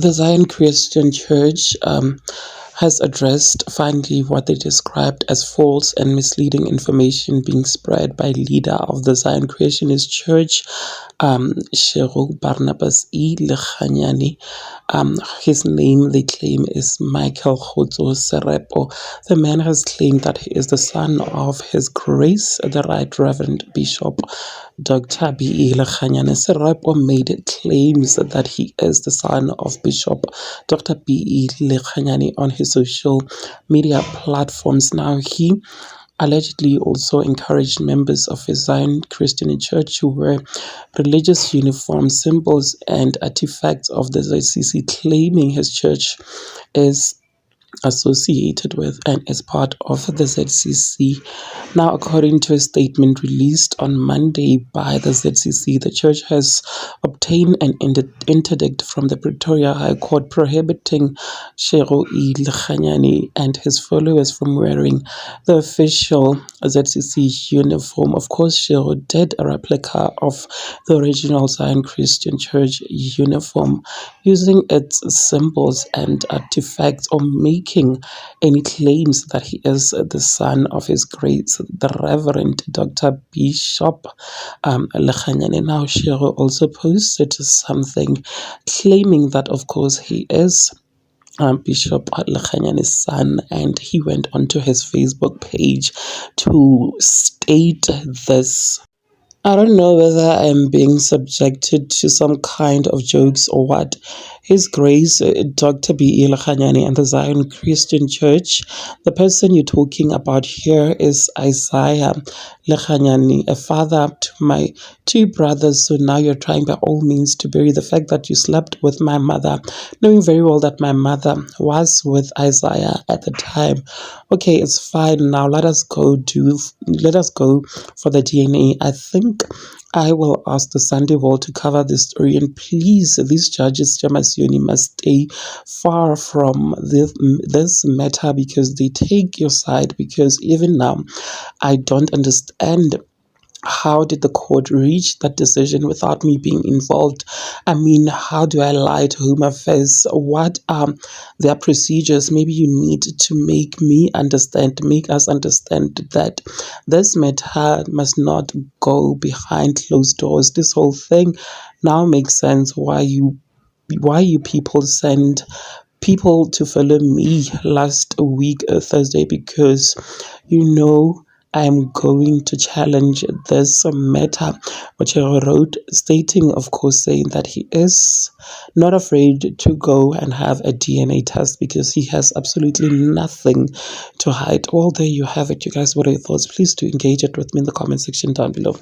The Zion Christian Church has addressed finally what they described as false and misleading information being spread by leader of the Zion Creationist Church, Shero Barnabas E. Lechanyani. His name, they claim, is Michael Khotso Serepo. The man has claimed that he is the son of His Grace, the Right Reverend Bishop Dr. B. E. Lechanyani. Serepo made claims that he is the son of Bishop Dr. B. E. Lechanyani on his social media platforms. Now, he allegedly also encouraged members of his Zion Christian Church to wear religious uniforms, symbols, and artifacts of the ZCC, claiming his church is associated with and is part of the ZCC. Now, according to a statement released on Monday by the ZCC, the church has obtained an interdict from the Pretoria High Court prohibiting Shero E. Lechanyani and his followers from wearing the official ZCC uniform. Of course, Shero did a replica of the original Zion Christian Church uniform, using its symbols and artifacts, or making any claims that he is the son of His Grace, the Reverend Dr. Bishop Lechanyani. Now, Shero also posted something claiming that, of course, he is Bishop Lechanyani's son, and he went onto his Facebook page to state this. I don't know whether I'm being subjected to some kind of jokes or what. His Grace, Dr. B. E. Lechanyani and the Zion Christian Church. The person you're talking about here is Isaiah Lechanyani, a father to my two brothers. So now you're trying by all means to bury the fact that you slept with my mother, knowing very well that my mother was with Isaiah at the time. Okay, it's fine. Now let us go for the DNA. I think I will ask the Sunday World to cover this story, and please, these judges, Jamasioni, must stay far from this matter, because they take your side. Because even now, I don't understand. How did the court reach that decision without me being involved? I mean, how do I lie to Home Affairs? What are their procedures? Maybe you need to make us understand that this matter must not go behind closed doors. This whole thing now makes sense why you people send people to follow me last week, Thursday, because you know I'm going to challenge this matter, which I wrote, stating, of course, saying that he is not afraid to go and have a DNA test because he has absolutely nothing to hide. Well, there you have it, you guys. What are your thoughts? Please do engage it with me in the comment section down below.